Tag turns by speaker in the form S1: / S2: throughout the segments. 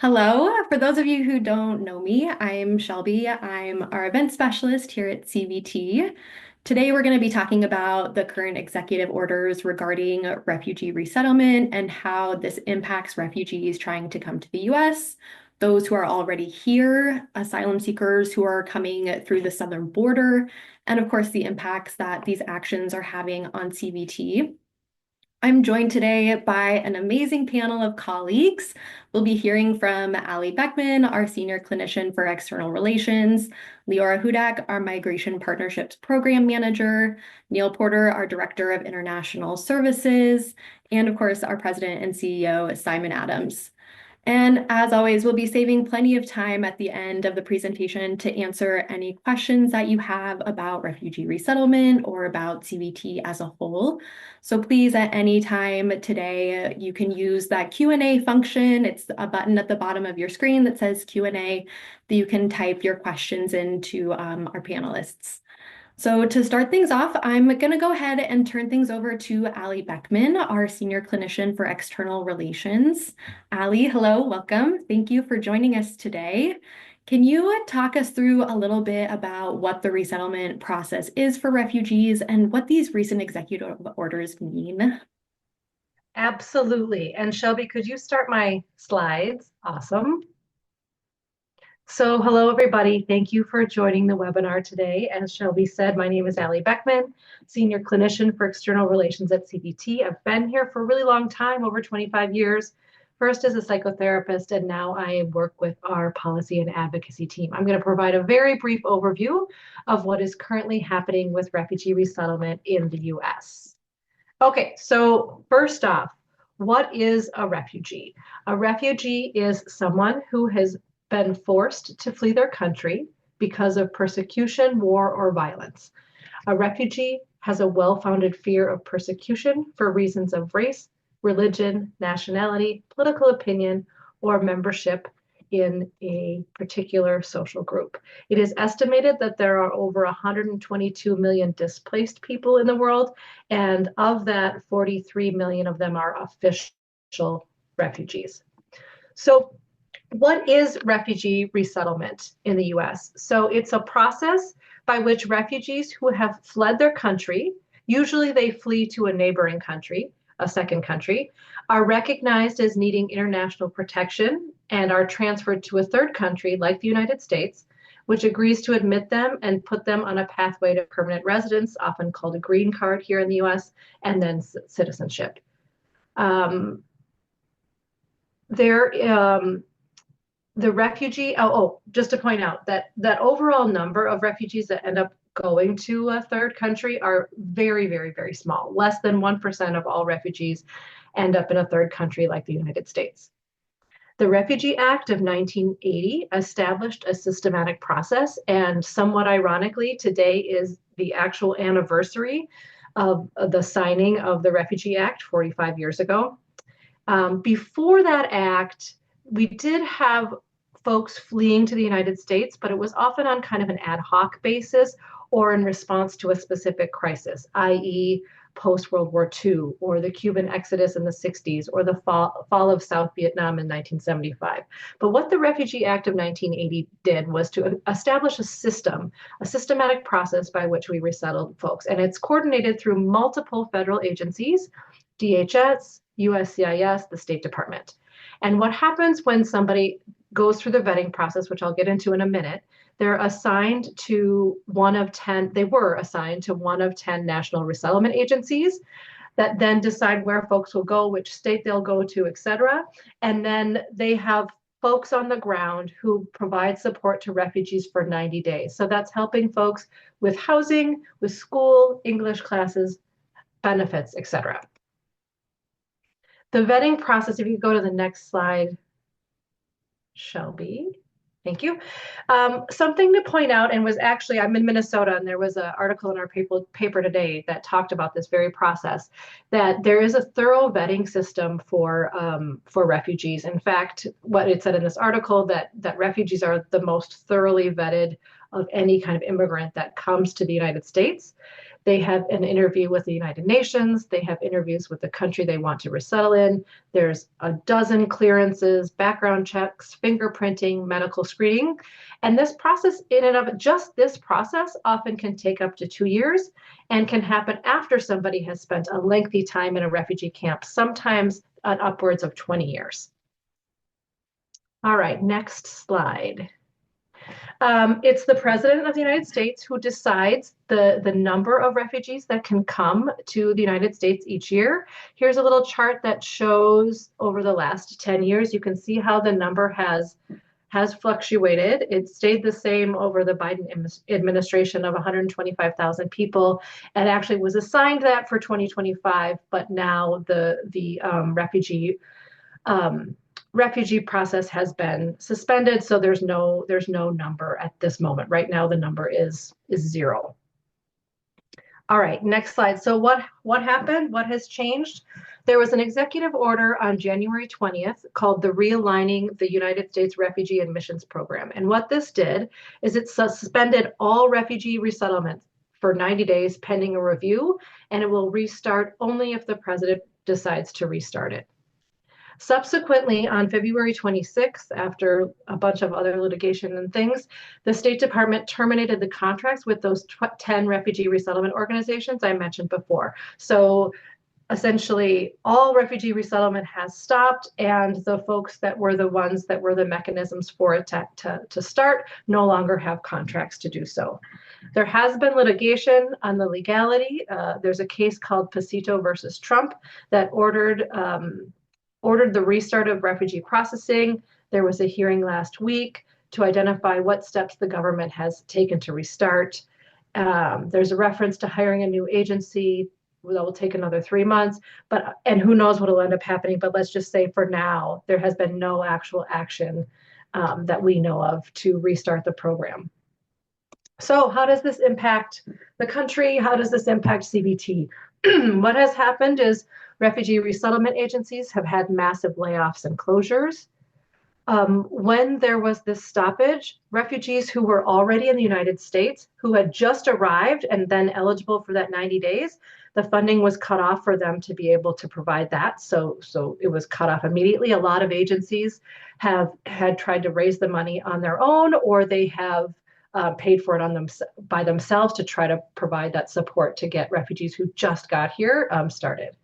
S1: Hello. For those of you who don't know me, I'm Shelby. I'm our event specialist here at CVT. Today, we're going to be talking about the current executive orders regarding refugee resettlement and how this impacts refugees trying to come to the US, those who are already here, asylum seekers who are coming through the southern border, and of course, the impacts that these actions are having on CVT. I'm joined today by an amazing panel of colleagues. We'll be hearing from Ali Beckman, our Senior Clinician for External Relations, Leora Hudak, our Migration Partnerships Program Manager, Neil Porter, our Director of International Services, and of course, our President and CEO, Simon Adams. And as always, we'll be saving plenty of time at the end of the presentation to answer any questions that you have about refugee resettlement or about CVT as a whole. So please, at any time today, you can use that Q&A function. It's a button at the bottom of your screen that says Q&A that you can type your questions into our panelists. So to start things off, I'm going to go ahead and turn things over to Ali Beckman, our Senior Clinician for External Relations. Ali, hello, welcome. Thank you for joining us today. Can you talk us through a little bit about what the resettlement process is for refugees and what these recent executive orders mean?
S2: Absolutely. And Shelby, could you start my slides? Awesome. So hello, everybody. Thank you for joining the webinar today. As Shelby said, my name is Ali Beckman, Senior Clinician for External Relations at CVT. I've been here for a really long time, over 25 years, first as a psychotherapist, and now I work with our policy and advocacy team. I'm going to provide a very brief overview of what is currently happening with refugee resettlement in the U.S. Okay, so first off, what is a refugee? A refugee is someone who has been forced to flee their country because of persecution, war, or violence. A refugee has a well-founded fear of persecution for reasons of race, religion, nationality, political opinion, or membership in a particular social group. It is estimated that there are over 122 million displaced people in the world, and of that, 43 million of them are official refugees. So what is refugee resettlement in the US? So it's a process by which refugees who have fled their country, usually they flee to a neighboring country, a second country, are recognized as needing international protection and are transferred to a third country like the United States, which agrees to admit them and put them on a pathway to permanent residence, often called a green card here in the US, and then citizenship. The refugee, just to point out that overall number of refugees that end up going to a third country are very, very, very small. Less than 1% of all refugees end up in a third country like the United States. The Refugee Act of 1980 established a systematic process, and somewhat ironically, today is the actual anniversary of the signing of the Refugee Act 45 years ago. Before that act, we did have folks fleeing to the United States, but it was often on kind of an ad hoc basis or in response to a specific crisis, i.e., post-World War II, or the Cuban exodus in the 60s, or the fall of South Vietnam in 1975. But what the Refugee Act of 1980 did was to establish a system, a systematic process by which we resettled folks. And it's coordinated through multiple federal agencies, DHS, USCIS, the State Department. And what happens when somebody goes through the vetting process, which I'll get into in a minute, they were assigned to one of 10 national resettlement agencies that then decide where folks will go, which state they'll go to, et cetera. And then they have folks on the ground who provide support to refugees for 90 days. So that's helping folks with housing, with school, English classes, benefits, et cetera. The vetting process, if you go to the next slide, Shelby. Thank you. Something to point out, and was actually, I'm in Minnesota, and there was an article in our paper today that talked about this very process, that there is a thorough vetting system for refugees. In fact, what it said in this article, that refugees are the most thoroughly vetted of any kind of immigrant that comes to the United States. They have an interview with the United Nations. They have interviews with the country they want to resettle in. There's a dozen clearances, background checks, fingerprinting, medical screening. And this process, in and of it, just this process, often can take up to 2 years and can happen after somebody has spent a lengthy time in a refugee camp, sometimes upwards of 20 years. All right, next slide. It's the President of the United States who decides the number of refugees that can come to the United States each year. Here's a little chart that shows over the last 10 years. You can see how the number has fluctuated. It stayed the same over the Biden administration of 125,000 people, and actually was assigned that for 2025, but now the refugee process has been suspended, so there's no number at this moment. Right now, the number is zero. All right, next slide. So what happened? What has changed? There was an executive order on January 20th called the Realigning the United States Refugee Admissions Program. And what this did is it suspended all refugee resettlement for 90 days pending a review, and it will restart only if the president decides to restart it. Subsequently, on February 26th, after a bunch of other litigation and things, the State Department terminated the contracts with those 10 refugee resettlement organizations I mentioned before. So essentially, all refugee resettlement has stopped, and the folks that were the ones that were the mechanisms for it to start no longer have contracts to do so. There has been litigation on the legality. There's a case called Pasito versus Trump that ordered the restart of refugee processing. There was a hearing last week to identify what steps the government has taken to restart. There's a reference to hiring a new agency that will take another 3 months, and who knows what will end up happening. But let's just say for now, there has been no actual action that we know of to restart the program. So how does this impact the country? How does this impact CBT? What has happened is refugee resettlement agencies have had massive layoffs and closures. When there was this stoppage, refugees who were already in the United States, who had just arrived and then eligible for that 90 days, the funding was cut off for them to be able to provide that. So it was cut off immediately. A lot of agencies had tried to raise the money on their own, or they have paid for it by themselves to try to provide that support to get refugees who just got here started.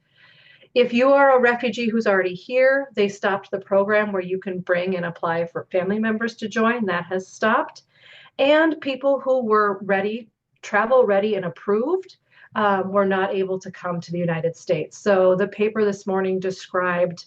S2: If you are a refugee who's already here, they stopped the program where you can bring and apply for family members to join. That has stopped. And people who were ready, travel ready and approved, were not able to come to the United States. So the paper this morning described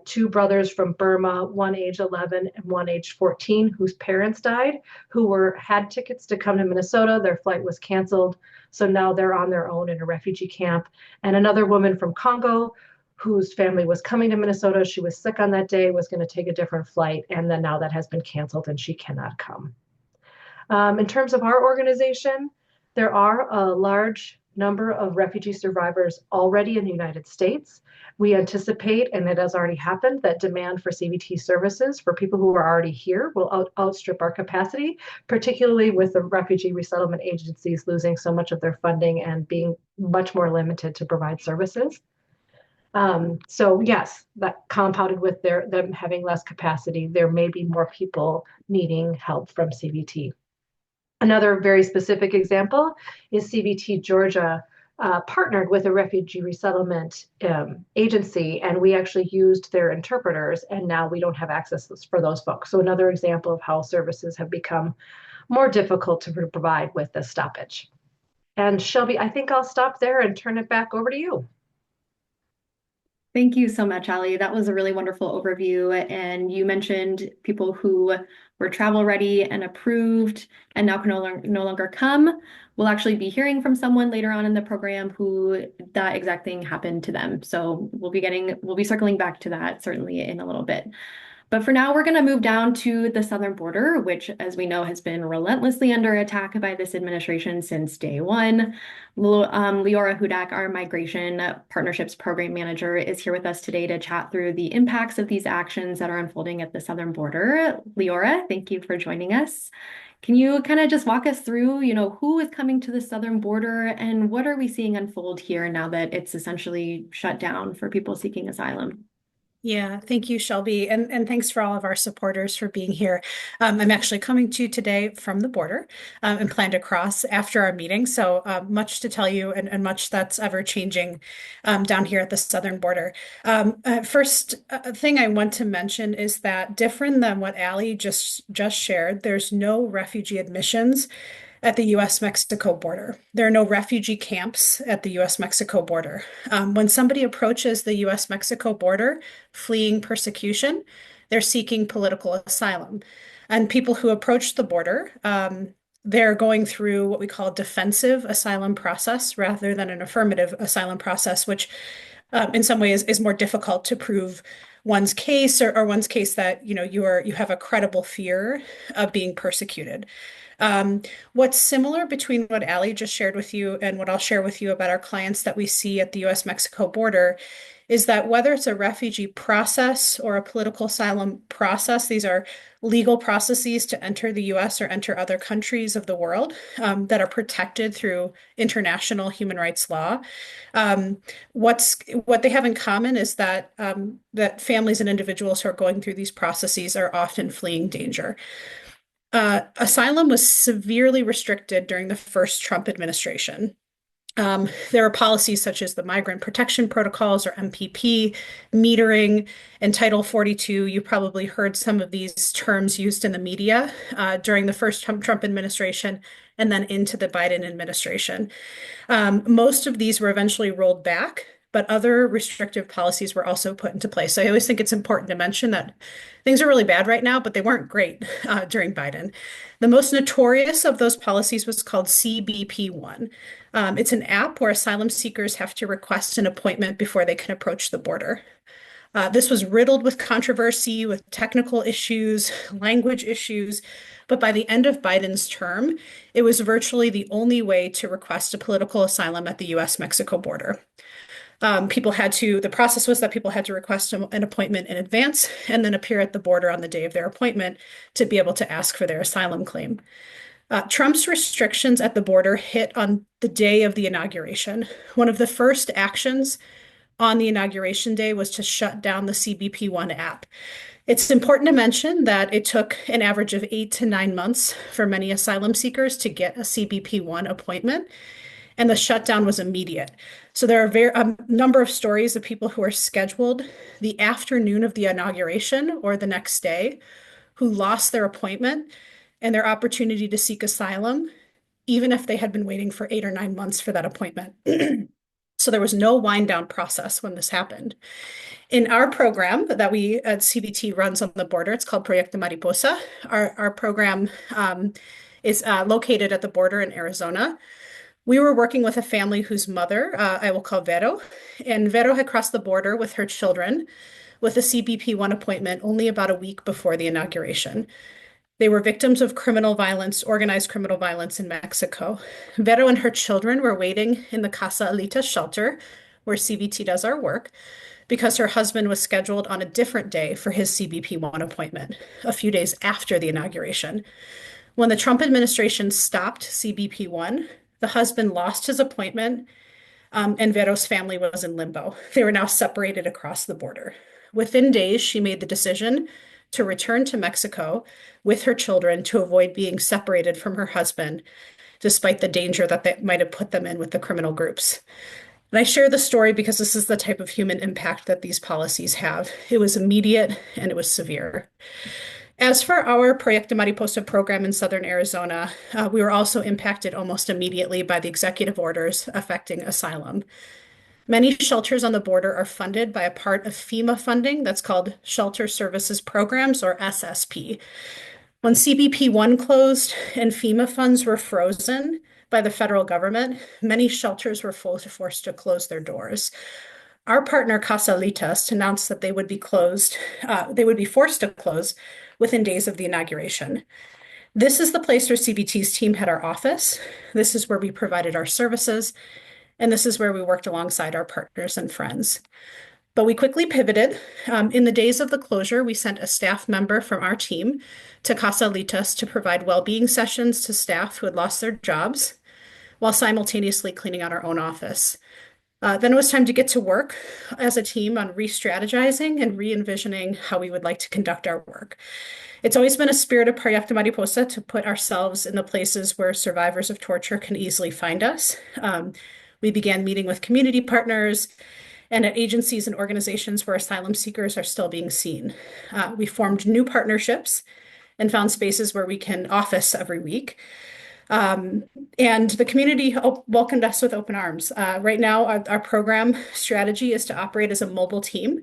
S2: two brothers from Burma, one age 11 and one age 14, whose parents died, who had tickets to come to Minnesota. Their flight was canceled. So now they're on their own in a refugee camp. And another woman from Congo, whose family was coming to Minnesota. She was sick on that day, was going to take a different flight. And then now that has been canceled and she cannot come. In terms of our organization, there are a large number of refugee survivors already in the United States. We anticipate, and it has already happened, that demand for CBT services for people who are already here will outstrip our capacity, particularly with the refugee resettlement agencies losing so much of their funding and being much more limited to provide services. So yes, that compounded with them having less capacity, there may be more people needing help from CBT. Another very specific example is CBT Georgia partnered with a refugee resettlement agency, and we actually used their interpreters, and now we don't have access for those folks. So another example of how services have become more difficult to provide with the stoppage. And Shelby, I think I'll stop there and turn it back over to you.
S1: Thank you so much, Ali. That was a really wonderful overview. And you mentioned people who were travel ready and approved and now can no longer come. We'll actually be hearing from someone later on in the program who that exact thing happened to them. So we'll be circling back to that certainly in a little bit. But for now, we're going to move down to the southern border, which, as we know, has been relentlessly under attack by this administration since day one. Leora Hudak, our Migration Partnerships Program Manager, is here with us today to chat through the impacts of these actions that are unfolding at the southern border. Leora, thank you for joining us. Can you kind of just walk us through, who is coming to the southern border and what are we seeing unfold here now that it's essentially shut down for people seeking asylum?
S3: Yeah, thank you, Shelby. And thanks for all of our supporters for being here. I'm actually coming to you today from the border and plan to cross after our meeting. So much to tell you and much that's ever changing down here at the southern border. First thing I want to mention is that different than what Allie just shared, there's no refugee admissions at the U.S. Mexico border. There are no refugee camps at the U.S. Mexico border. When somebody approaches the U.S. Mexico border fleeing persecution, they're seeking political asylum. And people who approach the border, they're going through what we call defensive asylum process rather than an affirmative asylum process, which in some ways is more difficult to prove one's case or one's case that you have a credible fear of being persecuted. What's similar between what Allie just shared with you and what I'll share with you about our clients that we see at the US Mexico border is that whether it's a refugee process or a political asylum process, these are legal processes to enter the US or enter other countries of the world that are protected through international human rights law. What they have in common is that families and individuals who are going through these processes are often fleeing danger. Asylum was severely restricted during the first Trump administration. There are policies such as the Migrant Protection Protocols or MPP, metering, and Title 42. You probably heard some of these terms used in the media during the first Trump administration and then into the Biden administration. Most of these were eventually rolled back, but other restrictive policies were also put into place. So I always think it's important to mention that things are really bad right now, but they weren't great during Biden. The most notorious of those policies was called CBP-1. It's an app where asylum seekers have to request an appointment before they can approach the border. This was riddled with controversy, with technical issues, language issues, but by the end of Biden's term, it was virtually the only way to request a political asylum at the US Mexico border. The process was that people had to request an appointment in advance and then appear at the border on the day of their appointment to be able to ask for their asylum claim. Trump's restrictions at the border hit on the day of the inauguration. One of the first actions on the inauguration day was to shut down the CBP-1 app. It's important to mention that it took an average of 8 to 9 months for many asylum seekers to get a CBP-1 appointment, and the shutdown was immediate. So there are a number of stories of people who are scheduled the afternoon of the inauguration or the next day who lost their appointment and their opportunity to seek asylum, even if they had been waiting for 8 or 9 months for that appointment. So there was no wind down process when this happened. In our program that we at CBT runs on the border, it's called Proyecto Mariposa. Our program is located at the border in Arizona. We were working with a family whose mother, I will call Vero, and Vero had crossed the border with her children with a CBP-1 appointment only about a week before the inauguration. They were victims of criminal violence, organized criminal violence in Mexico. Vero and her children were waiting in the Casa Alita shelter, where CBT does our work, because her husband was scheduled on a different day for his CBP-1 appointment, a few days after the inauguration. When the Trump administration stopped CBP-1, the husband lost his appointment, and Vero's family was in limbo. They were now separated across the border. Within days, she made the decision to return to Mexico with her children to avoid being separated from her husband, despite the danger that they might have put them in with the criminal groups. And I share the story because this is the type of human impact that these policies have. It was immediate and it was severe. As for our Proyecto Mariposa program in Southern Arizona, we were also impacted almost immediately by the executive orders affecting asylum. Many shelters on the border are funded by a part of FEMA funding that's called Shelter Services Programs, or SSP. When CBP-1 closed and FEMA funds were frozen by the federal government, many shelters were forced to close their doors. our partner Casalitas announced that they would be closed, they would be forced to close within days of the inauguration. This is the place where CBT's team had our office. This is where we provided our services, and this is where we worked alongside our partners and friends. But we quickly pivoted. In the days of the closure, we sent a staff member from our team to Casalitas to provide well-being sessions to staff who had lost their jobs while simultaneously cleaning out our own office. Then it was time to get to work as a team on re-strategizing and re-envisioning how we would like to conduct our work. It's always been a spirit of Proyecto Mariposa to put ourselves in the places where survivors of torture can easily find us. We began meeting with community partners and at agencies and organizations where asylum seekers are still being seen. We formed new partnerships and found spaces where we can office every week. And the community welcomed us with open arms. Right now, our program strategy is to operate as a mobile team.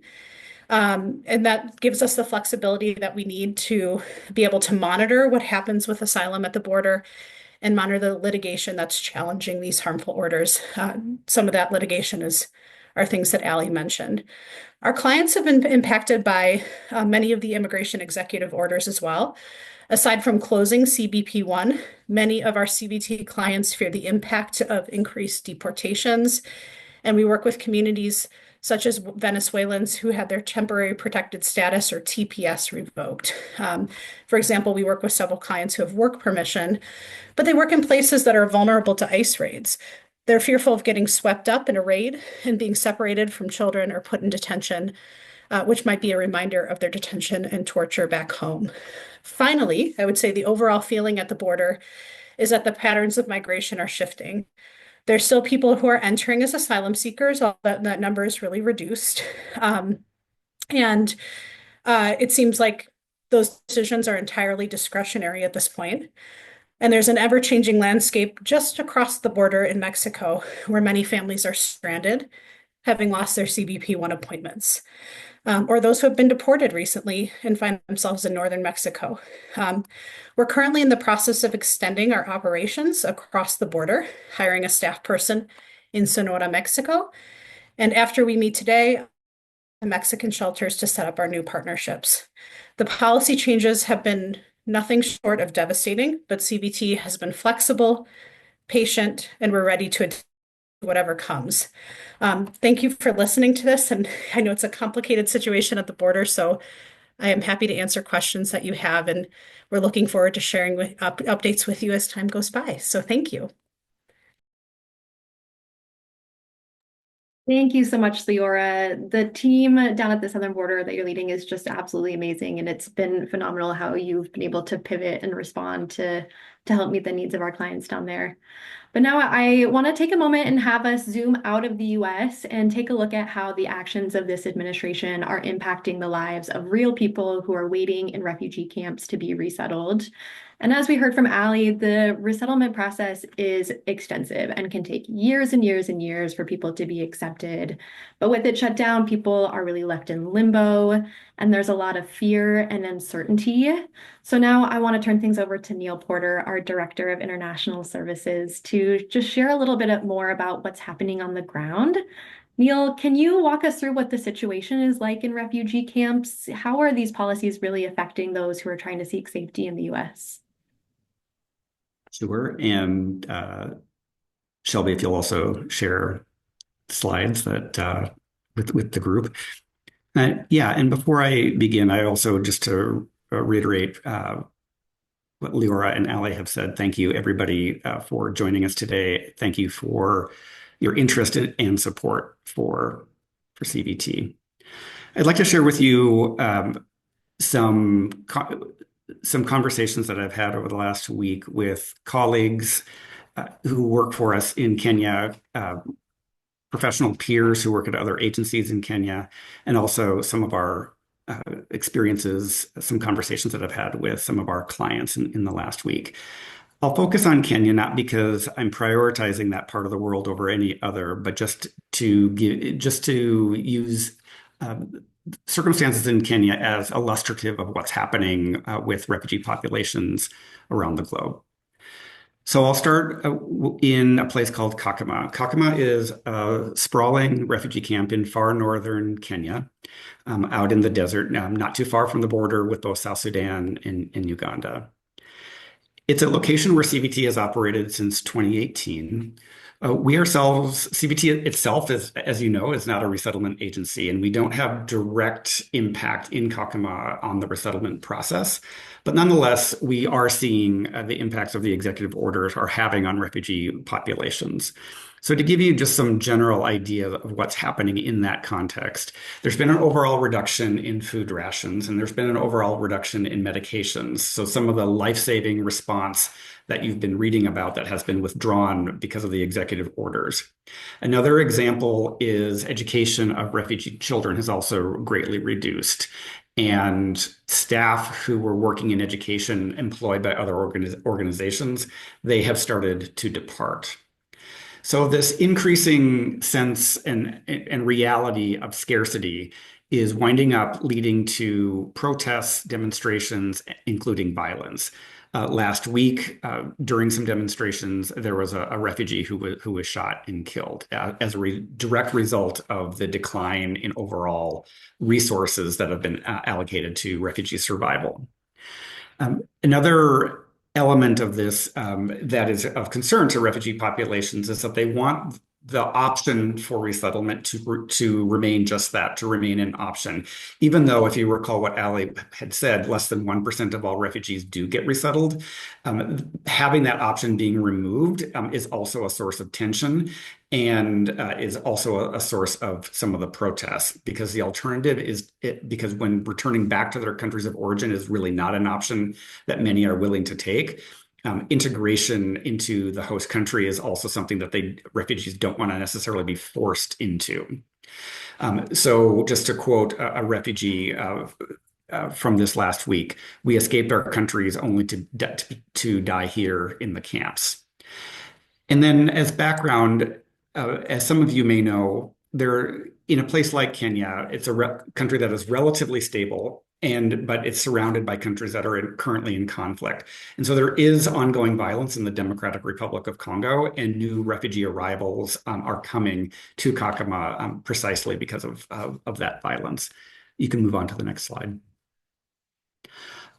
S3: And that gives us the flexibility that we need to be able to monitor what happens with asylum at the border and monitor the litigation that's challenging these harmful orders. Some of that litigation are things that Ali mentioned. Our clients have been impacted by many of the immigration executive orders as well. Aside from closing CBP-1, many of our CBT clients fear the impact of increased deportations, and we work with communities such as Venezuelans who had their temporary protected status or TPS revoked. For example, we work with several clients who have work permission, but they work in places that are vulnerable to ICE raids. They're fearful of getting swept up in a raid and being separated from children or put in detention, which might be a reminder of their detention and torture back home. Finally, I would say the overall feeling at the border is that the patterns of migration are shifting. There's still people who are entering as asylum seekers, although that number is really reduced. And it seems like those decisions are entirely discretionary at this point. And there's an ever-changing landscape just across the border in Mexico where many families are stranded, having lost their CBP-1 appointments. Or those who have been deported recently and find themselves in northern Mexico. We're currently in the process of extending our operations across the border, hiring a staff person in Sonora, Mexico. And after we meet today, the Mexican shelters to set up our new partnerships. The policy changes have been nothing short of devastating, but CBT has been flexible, patient, and we're ready to adapt to whatever comes. Thank you for listening to this. And I know it's a complicated situation at the border, so I am happy to answer questions that you have. And we're looking forward to sharing updates with you as time goes by. So thank you.
S1: Thank you so much, Leora. The team down at the southern border that you're leading is just absolutely amazing, and it's been phenomenal how you've been able to pivot and respond to help meet the needs of our clients down there. But now I want to take a moment and have us zoom out of the US and take a look at how the actions of this administration are impacting the lives of real people who are waiting in refugee camps to be resettled. And as we heard from Ali, the resettlement process is extensive and can take years and years and years for people to be accepted. But with it shut down, people are really left in limbo, and there's a lot of fear and uncertainty. So now I want to turn things over to Neil Porter, our Director of International Services, to just share a little bit more about what's happening on the ground. Neil, can you walk us through what the situation is like in refugee camps? How are these policies really affecting those who are trying to seek safety in the US?
S4: Sure. And Shelby, if you'll also share slides that with the group. Yeah, and before I begin, I also just to reiterate what Leora and Ali have said. Thank you, everybody, for joining us today. Thank you for your interest and support for CBT. I'd like to share with you some conversations that I've had over the last week with colleagues who work for us in Kenya, professional peers who work at other agencies in Kenya, and also some of our experiences, some conversations that I've had with some of our clients in the last week. I'll focus on Kenya, not because I'm prioritizing that part of the world over any other, but just to use circumstances in Kenya as illustrative of what's happening with refugee populations around the globe. So I'll start in a place called Kakuma. Kakuma is a sprawling refugee camp in far northern Kenya, out in the desert, not too far from the border with both South Sudan and Uganda. It's a location where CBT has operated since 2018. We ourselves, CBT itself, as you know, is not a resettlement agency, and we don't have direct impact in Kakuma on the resettlement process. But nonetheless, we are seeing the impacts of the executive orders are having on refugee populations. So to give you just some general idea of what's happening in that context, there's been an overall reduction in food rations, and there's been an overall reduction in medications. So some of the life-saving response that you've been reading about that has been withdrawn because of the executive orders. Another example is education of refugee children has also greatly reduced. And staff who were working in education employed by other organizations, they have started to depart. So this increasing sense and reality of scarcity is winding up leading to protests, demonstrations, including violence. Last week, during some demonstrations, there was a refugee who was shot and killed as a direct result of the decline in overall resources that have been allocated to refugee survival. Another element of this that is of concern to refugee populations is that they want the option for resettlement to remain just that, to remain an option. Even though, if you recall what Ali had said, less than 1% of all refugees do get resettled, having that option being removed is also a source of tension and is also a source of some of the protests, because the alternative is because when returning back to their countries of origin is really not an option that many are willing to take. Integration into the host country is also something that refugees don't want to necessarily be forced into. So just to quote a refugee from this last week, we escaped our countries only to die here in the camps. And then as background, as some of you may know, in a place like Kenya, it's a country that is relatively stable, but it's surrounded by countries that are currently in conflict. And so there is ongoing violence in the Democratic Republic of Congo, and new refugee arrivals are coming to Kakuma precisely because of that violence. You can move on to the next slide.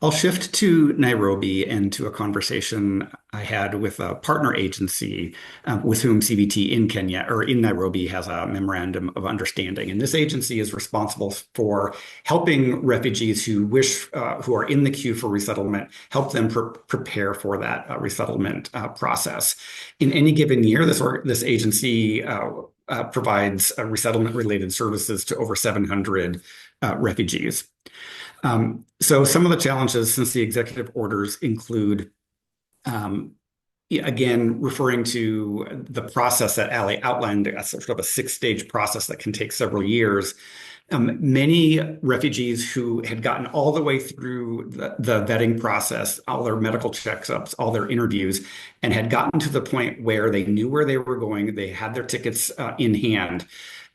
S4: I'll shift to Nairobi and to a conversation I had with a partner agency with whom CBT in Kenya or in Nairobi has a memorandum of understanding. And this agency is responsible for helping refugees who are in the queue for resettlement, help them prepare for that resettlement process. In any given year, this agency provides resettlement-related services to over 700 refugees. So some of the challenges since the executive orders include, again, referring to the process that Ali outlined, a sort of a 6-stage process that can take several years. Many refugees who had gotten all the way through the vetting process, all their medical checkups, all their interviews, and had gotten to the point where they knew where they were going, they had their tickets in hand,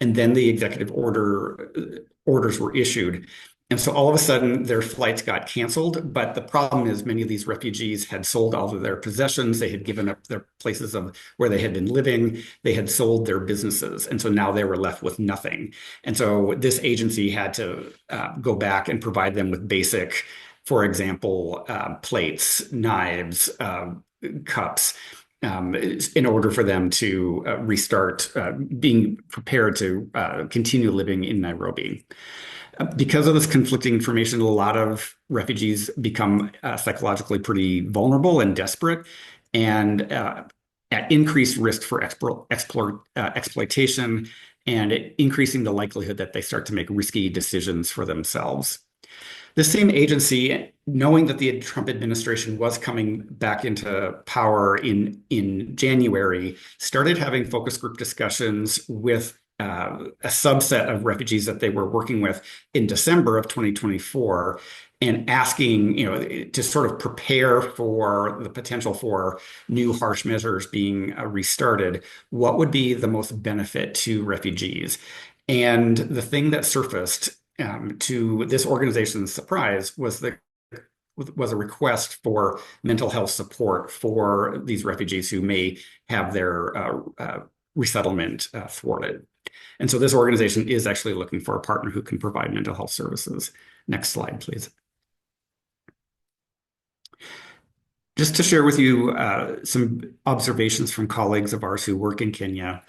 S4: and then the executive orders were issued. And so all of a sudden, their flights got canceled. But the problem is many of these refugees had sold all of their possessions. They had given up their places of where they had been living. They had sold their businesses. And so now they were left with nothing. And so this agency had to go back and provide them with basic, for example, plates, knives, cups, in order for them to restart being prepared to continue living in Nairobi. Because of this conflicting information, a lot of refugees become psychologically pretty vulnerable and desperate, and at increased risk for exploitation, and increasing the likelihood that they start to make risky decisions for themselves. The same agency, knowing that the Trump administration was coming back into power in January, started having focus group discussions with a subset of refugees that they were working with in December of 2024, and asking, to sort of prepare for the potential for new harsh measures being restarted, what would be the most benefit to refugees? And the thing that surfaced to this organization's surprise was was a request for mental health support for these refugees who may have their resettlement thwarted. And so this organization is actually looking for a partner who can provide mental health services. Next slide, please. Just to share with you some observations from colleagues of ours who work in Kenya.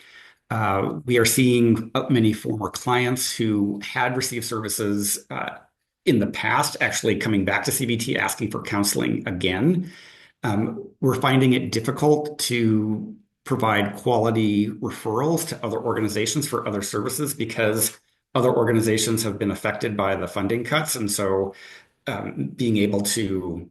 S4: We are seeing many former clients who had received services in the past actually coming back to CBT asking for counseling again. We're finding it difficult to provide quality referrals to other organizations for other services because other organizations have been affected by the funding cuts. And so being able to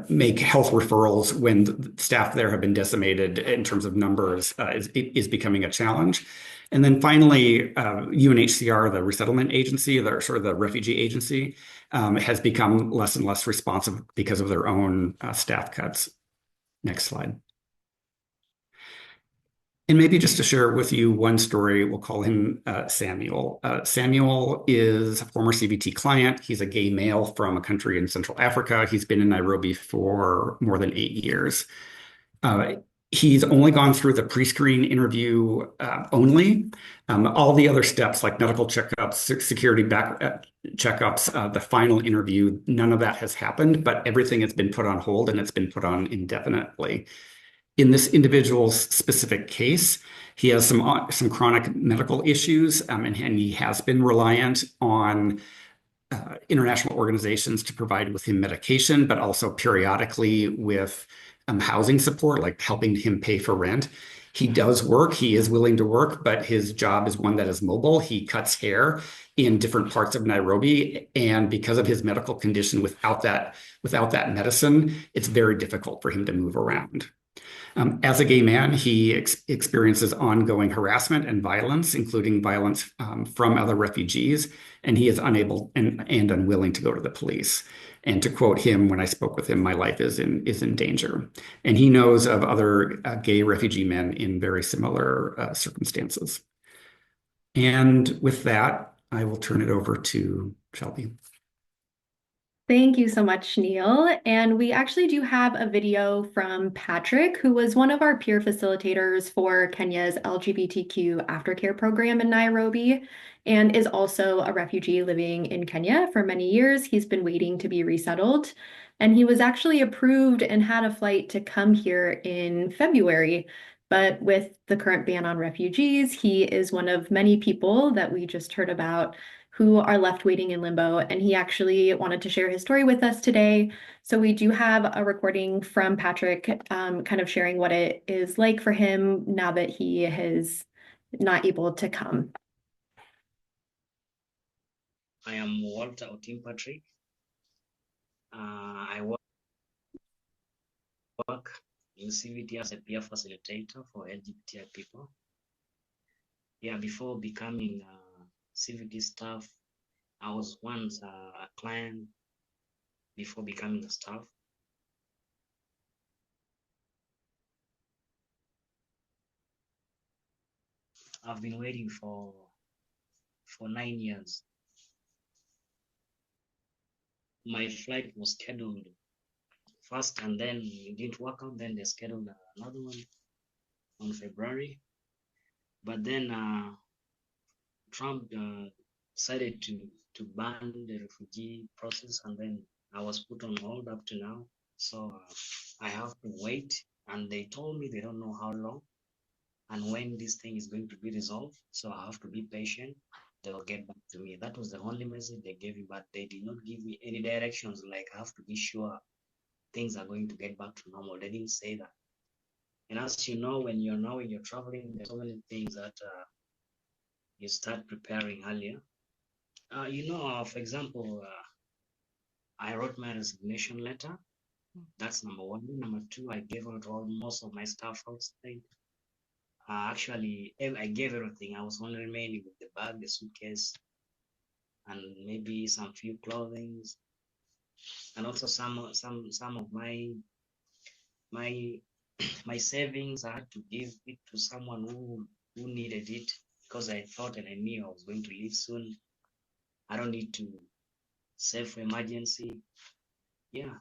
S4: make health referrals when the staff there have been decimated in terms of numbers is becoming a challenge. And then finally, UNHCR, the resettlement agency, the sort of the refugee agency, has become less and less responsive because of their own staff cuts. Next slide. And maybe just to share with you one story, we'll call him Samuel. Samuel is a former CBT client. He's a gay male from a country in Central Africa. He's been in Nairobi for more than 8 years. He's only gone through the pre-screen interview only. All the other steps like medical checkups, security checkups, the final interview, none of that has happened, but everything has been put on hold and it's been put on indefinitely. In this individual's specific case, he has some chronic medical issues, and he has been reliant on international organizations to provide with him medication, but also periodically with housing support, like helping him pay for rent. He does work. He is willing to work, but his job is one that is mobile. He cuts hair in different parts of Nairobi, and because of his medical condition, without that medicine, it's very difficult for him to move around. As a gay man, he experiences ongoing harassment and violence, including violence from other refugees, and he is unable and unwilling to go to the police. And to quote him, when I spoke with him, my life is in danger. And he knows of other gay refugee men in very similar circumstances. And with that, I will turn it over to Shelby.
S1: Thank you so much, Neil. And we actually do have a video from Patrick, who was one of our peer facilitators for Kenya's LGBTQ aftercare program in Nairobi, and is also a refugee living in Kenya for many years. He's been waiting to be resettled, and he was actually approved and had a flight to come here in February. But with the current ban on refugees, he is one of many people that we just heard about who are left waiting in limbo. And he actually wanted to share his story with us today. So we do have a recording from Patrick kind of sharing what it is like for him now that he is not able to come.
S5: I am Walter Otim Patrick. I work in CVT as a peer facilitator for LGBTI people. Yeah, before becoming CVT staff, I was once a client before becoming a staff. I've been waiting for 9 years. My flight was scheduled first and then it didn't work out. Then they scheduled another one on February. But then Trump decided to ban the refugee process, and then I was put on hold up to now. So I have to wait, and they told me they don't know how long and when this thing is going to be resolved. So I have to be patient. They will get back to me. That was the only message they gave me, but they did not give me any directions. Like I have to be sure things are going to get back to normal. They didn't say that. And as you know, when you're traveling, there's so many things that you start preparing earlier. For example, I wrote my resignation letter. That's number one. Number two, I gave out most of my stuff outside. Actually, I gave everything. I was only remaining with the bag, the suitcase, and maybe some few clothing, and also some of my my savings. I had to give it to someone who needed it because I thought and I knew I was going to leave soon. I don't need to safe emergency. Yeah,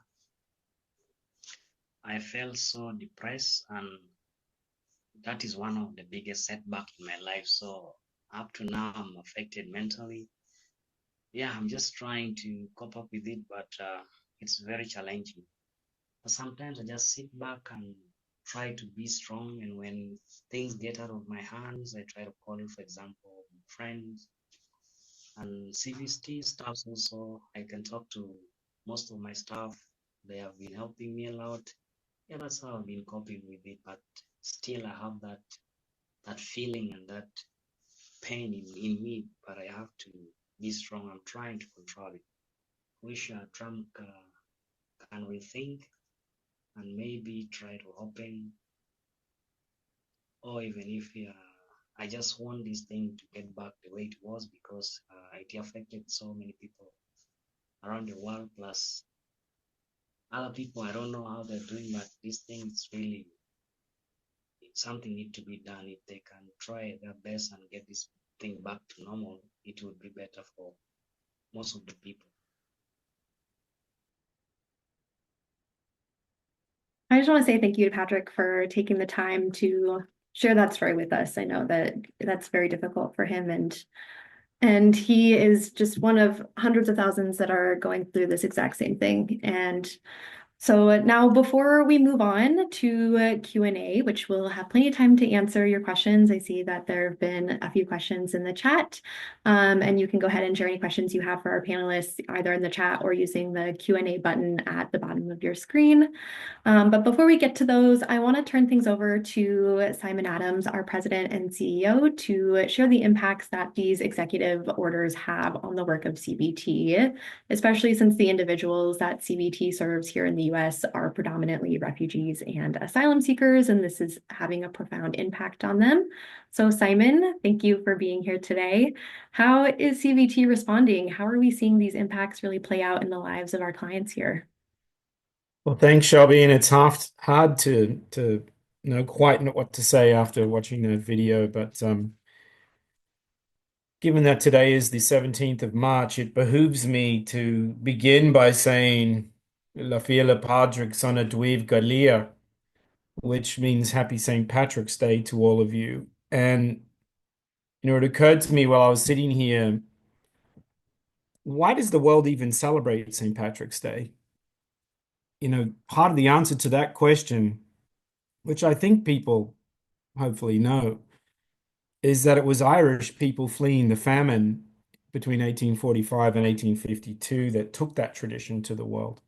S5: I felt so depressed, and that is one of the biggest setback in my life. So up to now, I'm affected mentally. Yeah, I'm just trying to cope up with it, but it's very challenging. But sometimes I just sit back and try to be strong. And when things get out of my hands, I try to call, for example, friends and CVT staffs also. I can talk to most of my staff. They have been helping me a lot. Yeah, that's how I've been coping with it. But still, I have that feeling and that pain in me. But I have to be strong. I'm trying to control it. Wish Trump can rethink and maybe try to open, or even if I just want this thing to get back the way it was, because it affected so many people around the world, plus other people. I don't know how they're doing, but this thing is really something need to be done. If they can try their best and get this thing back to normal, it would be better for most of the people.
S1: I just want to say thank you to Patrick for taking the time to share that story with us. I know that that's very difficult for him, and he is just one of hundreds of thousands that are going through this exact same thing. And so now, before we move on to Q&A, which we'll have plenty of time to answer your questions, I see that there have been a few questions in the chat, and you can go ahead and share any questions you have for our panelists, either in the chat or using the Q&A button at the bottom of your screen. But before we get to those, I want to turn things over to Simon Adams, our president and CEO, to share the impacts that these executive orders have on the work of CBT, especially since the individuals that CBT serves here in the US are predominantly refugees and asylum seekers, and this is having a profound impact on them. So Simon, thank you for being here today. How is CBT responding? How are we seeing these impacts really play out in the lives of our clients here?
S6: Well, thanks, Shelby. And it's hard to know quite what to say after watching that video. But given that today is the 17th of March, it behooves me to begin by saying La Fiera Patrick Sana Dweeb Galia, which means Happy St. Patrick's Day to all of you. And it occurred to me while I was sitting here, why does the world even celebrate St. Patrick's Day? Part of the answer to that question, which I think people hopefully know, is that it was Irish people fleeing the famine between 1845 and 1852 that took that tradition to the world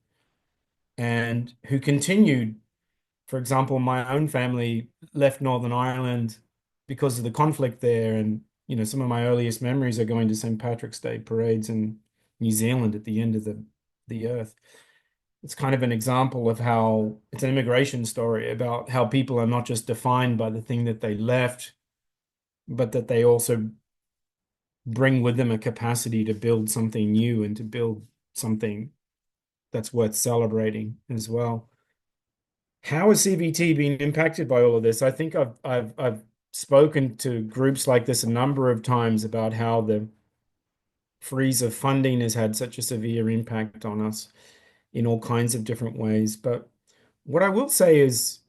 S6: and who continued. For example, my own family left Northern Ireland because of the conflict there. And, some of my earliest memories are going to St. Patrick's Day parades in New Zealand at the end of the earth. It's kind of an example of how it's an immigration story about how people are not just defined by the thing that they left, but that they also bring with them a capacity to build something new and to build something that's worth celebrating as well. How has CBT been impacted by all of this? I think I've spoken to groups like this a number of times about how the freeze of funding has had such a severe impact on us in all kinds of different ways. But what I will say is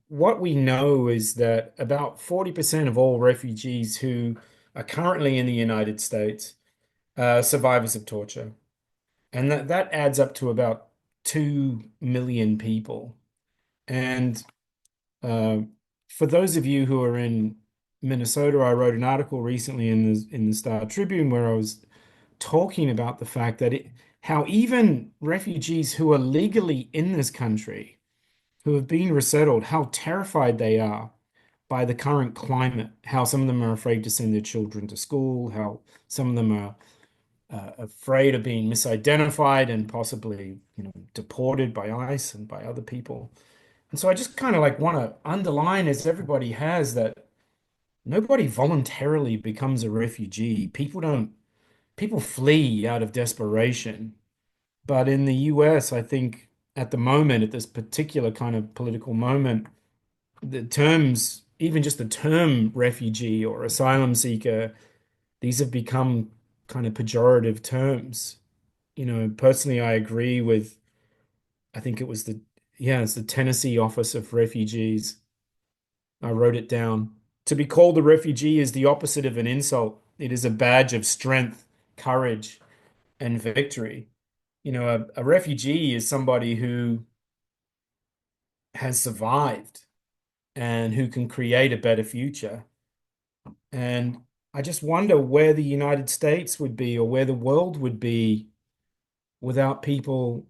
S6: what we know is that about 40% of all refugees who are currently in the United States are survivors of torture. And that adds up to about 2 million people. And uh, for those of you who are in Minnesota, I wrote an article recently in the Star Tribune where I was talking about the fact that how even refugees who are legally in this country, who have been resettled, how terrified they are by the current climate, how some of them are afraid to send their children to school, how some of them are afraid of being misidentified and possibly, deported by ICE and by other people. And so I just kind of want to underline, as everybody has, that nobody voluntarily becomes a refugee. People flee out of desperation. But in the US, I think at the moment, at this particular kind of political moment, the terms, even just the term refugee or asylum seeker, these have become kind of pejorative terms. Personally, I agree with, I think it was it's the Tennessee Office of Refugees. I wrote it down. To be called a refugee is the opposite of an insult. It is a badge of strength, courage, and victory. A refugee is somebody who has survived and who can create a better future. And I just wonder where the United States would be or where the world would be without people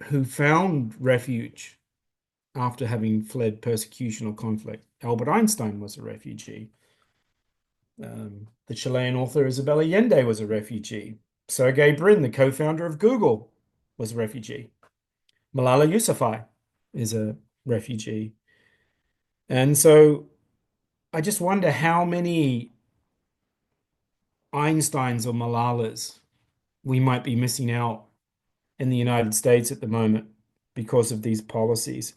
S6: who found refuge after having fled persecution or conflict. Albert Einstein was a refugee. The Chilean author Isabel Allende was a refugee. Sergey Brin, the co-founder of Google, was a refugee. Malala Yousafzai is a refugee. And so I just wonder how many Einsteins or Malalas we might be missing out in the United States at the moment because of these policies.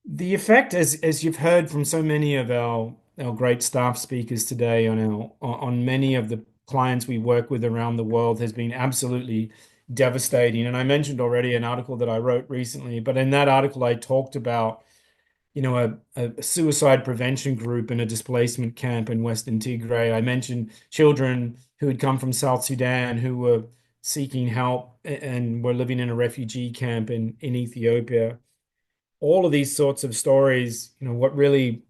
S6: The effect, as you've heard from so many of our great staff speakers today on many of the clients we work with around the world, has been absolutely devastating. And I mentioned already an article that I wrote recently, but in that article I talked about a suicide prevention group in a displacement camp in Western Tigray. I mentioned children who had come from South Sudan who were seeking help and were living in a refugee camp in Ethiopia. All of these sorts of stories, what really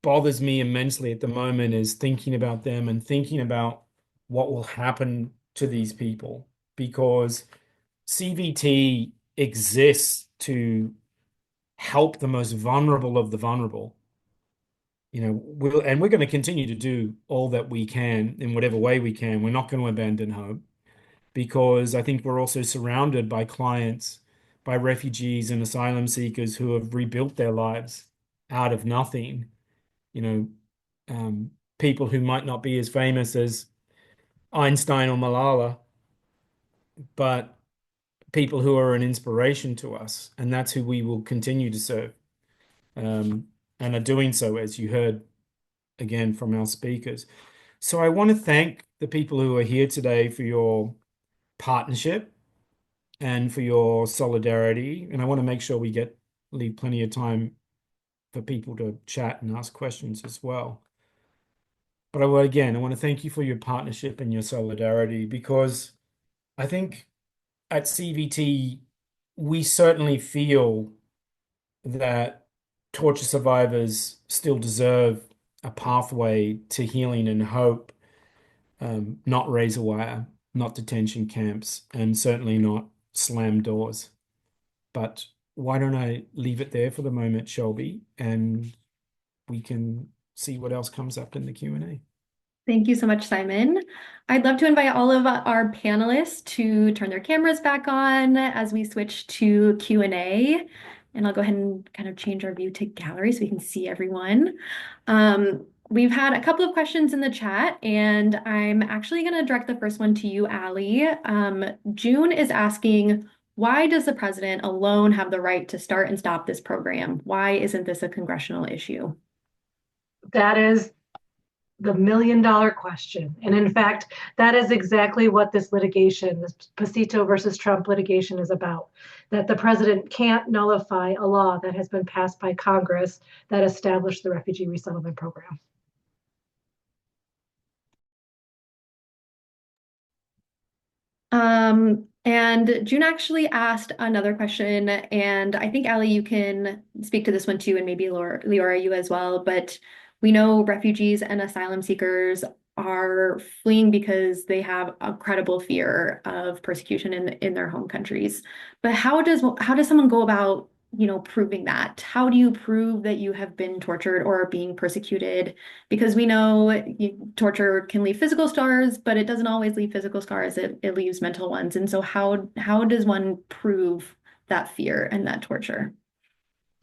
S6: bothers me immensely at the moment is thinking about them and thinking about what will happen to these people, because CVT exists to help the most vulnerable of the vulnerable. We're going to continue to do all that we can in whatever way we can. We're not going to abandon hope, because I think we're also surrounded by clients, by refugees and asylum seekers who have rebuilt their lives out of nothing. You know, People who might not be as famous as Einstein or Malala, but people who are an inspiration to us, and that's who we will continue to serve, and are doing so, as you heard again from our speakers. So I want to thank the people who are here today for your partnership and for your solidarity. And I want to make sure we leave plenty of time for people to chat and ask questions as well. But I want to thank you for your partnership and your solidarity, because I think at CVT, we certainly feel that torture survivors still deserve a pathway to healing and hope, not razor wire, not detention camps, and certainly not slam doors. But why don't I leave it there for the moment, Shelby, and we can see what else comes up in the Q&A.
S1: Thank you so much, Simon. I'd love to invite all of our panelists to turn their cameras back on as we switch to Q&A. And I'll go ahead and kind of change our view to gallery so we can see everyone. We've had a couple of questions in the chat, and I'm actually going to direct the first one to you, Allie. June is asking, why does the president alone have the right to start and stop this program? Why isn't this a congressional issue?
S2: That is the million-dollar question. And in fact, that is exactly what this litigation, this Pasito versus Trump litigation, is about. That the president can't nullify a law that has been passed by Congress that established the refugee resettlement program.
S1: And June actually asked another question, and I think Allie, you can speak to this one too, and maybe Leora, you as well. But we know refugees and asylum seekers are fleeing because they have a credible fear of persecution in their home countries. But how does someone go about, proving that? How do you prove that you have been tortured or are being persecuted? Because we know torture can leave physical scars, but it doesn't always leave physical scars. It leaves mental ones. And so how does one prove that fear and that torture?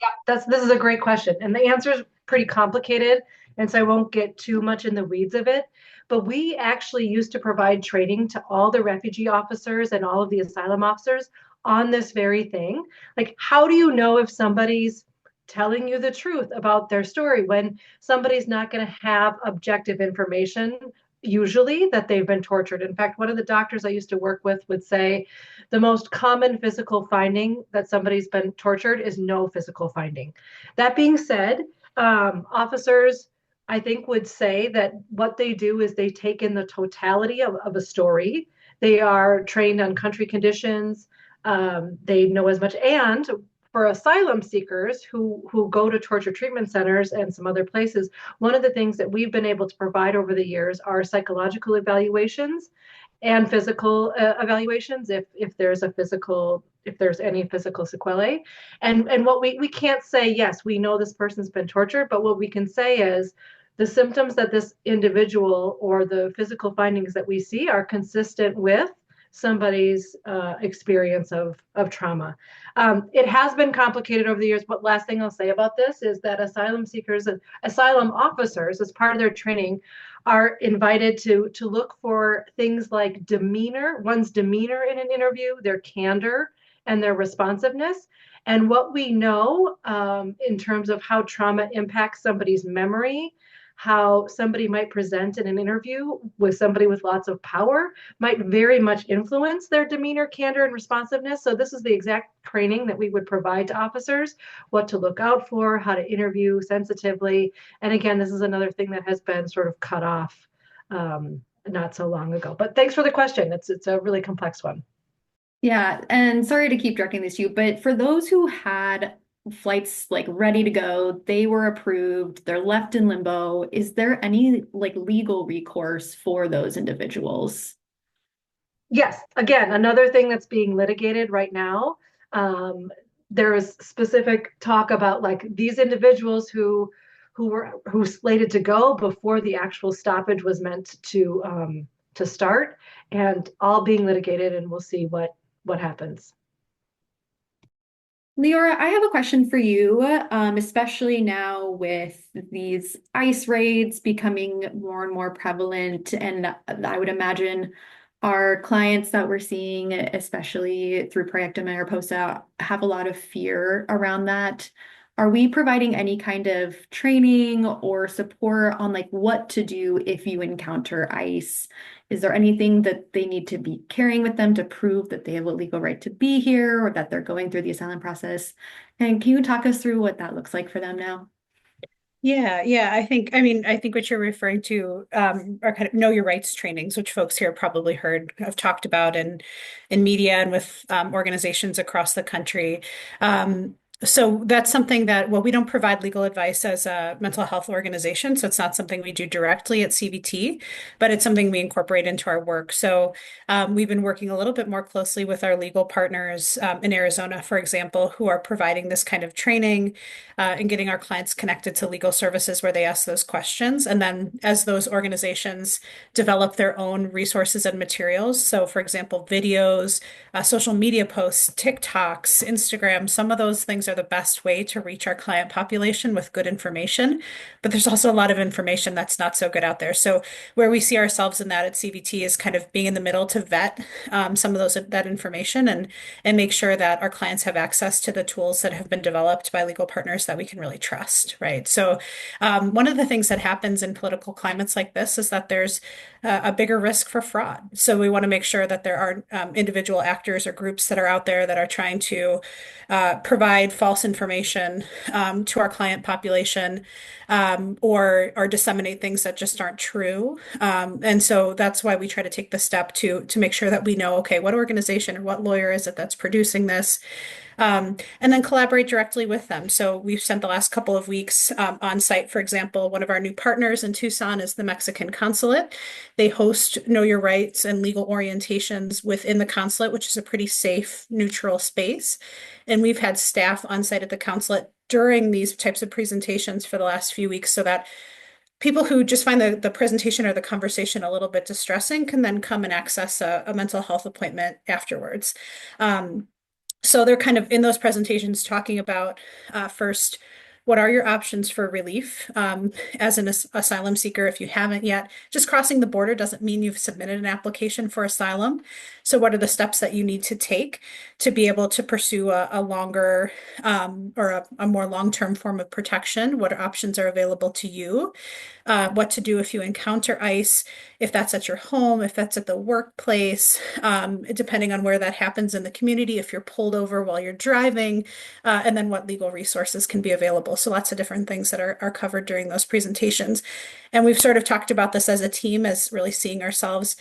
S2: Yeah, this is a great question. And the answer is pretty complicated. And so I won't get too much in the weeds of it. But we actually used to provide training to all the refugee officers and all of the asylum officers on this very thing. Like, how do you know if somebody's telling you the truth about their story when somebody's not going to have objective information usually that they've been tortured. In fact, one of the doctors I used to work with would say the most common physical finding that somebody's been tortured is no physical finding. That being said, officers, I think, would say that what they do is they take in the totality of a story. They are trained on country conditions. They know as much. And for asylum seekers who go to torture treatment centers and some other places, one of the things that we've been able to provide over the years are psychological evaluations and physical evaluations if there's a physical, if there's any physical sequelae. And what we can't say, yes, we know this person's been tortured, but what we can say is the symptoms that this individual or the physical findings that we see are consistent with somebody's experience of trauma. It has been complicated over the years, but last thing I'll say about this is that asylum seekers and asylum officers, as part of their training, are invited to look for things like demeanor, one's demeanor in an interview, their candor, and their responsiveness. And what we know in terms of how trauma impacts somebody's memory, how somebody might present in an interview with somebody with lots of power might very much influence their demeanor, candor, and responsiveness. So this is the exact training that we would provide to officers, what to look out for, how to interview sensitively. And again, this is another thing that has been sort of cut off not so long ago. But thanks for the question. It's a really complex one.
S1: Yeah, and sorry to keep directing this to you, but for those who had flights like ready to go, they were approved, they're left in limbo, is there any like legal recourse for those individuals?
S2: Yes, again, another thing that's being litigated right now. There is specific talk about like these individuals who slated to go before the actual stoppage was meant to start, and all being litigated, and we'll see what happens.
S1: Leora, I have a question for you, especially now with these ICE raids becoming more and more prevalent. And I would imagine our clients that we're seeing, especially through Proyecto Mariposa, have a lot of fear around that. Are we providing any kind of training or support on like what to do if you encounter ICE? Is there anything that they need to be carrying with them to prove that they have a legal right to be here or that they're going through the asylum process? And can you talk us through what that looks like for them now?
S3: Yeah. I think what you're referring to are kind of know your rights trainings, which folks here probably have talked about in media and with organizations across the country. So that's something that, well, we don't provide legal advice as a mental health organization, so it's not something we do directly at CVT, but it's something we incorporate into our work. So we've been working a little bit more closely with our legal partners in Arizona, for example, who are providing this kind of training and getting our clients connected to legal services where they ask those questions. And then as those organizations develop their own resources and materials, so for example, videos, social media posts, TikToks, Instagram, some of those things are the best way to reach our client population with good information. But there's also a lot of information that's not so good out there. So where we see ourselves in that at CVT is kind of being in the middle to vet some of that information and make sure that our clients have access to the tools that have been developed by legal partners that we can really trust, right? So one of the things that happens in political climates like this is that there's a bigger risk for fraud. So we want to make sure that there are individual actors or groups that are out there that are trying to provide false information to our client population or disseminate things that just aren't true. And so that's why we try to take the step to make sure that we know, okay, what organization or what lawyer is it that's producing this? And then collaborate directly with them. So we've spent the last couple of weeks on site. For example, one of our new partners in Tucson is the Mexican consulate. They host Know Your Rights and legal orientations within the consulate, which is a pretty safe, neutral space. And we've had staff on site at the consulate during these types of presentations for the last few weeks so that people who just find the presentation or the conversation a little bit distressing can then come and access a mental health appointment afterwards. So they're kind of in those presentations talking about first what are your options for relief as an asylum seeker if you haven't yet? Just crossing the border doesn't mean you've submitted an application for asylum. So what are the steps that you need to take to be able to pursue a longer or a more long-term form of protection? What options are available to you? What to do if you encounter ICE, if that's at your home, if that's at the workplace, depending on where that happens in the community, if you're pulled over while you're driving, and then what legal resources can be available. So lots of different things that are covered during those presentations. And we've sort of talked about this as a team, as really seeing ourselves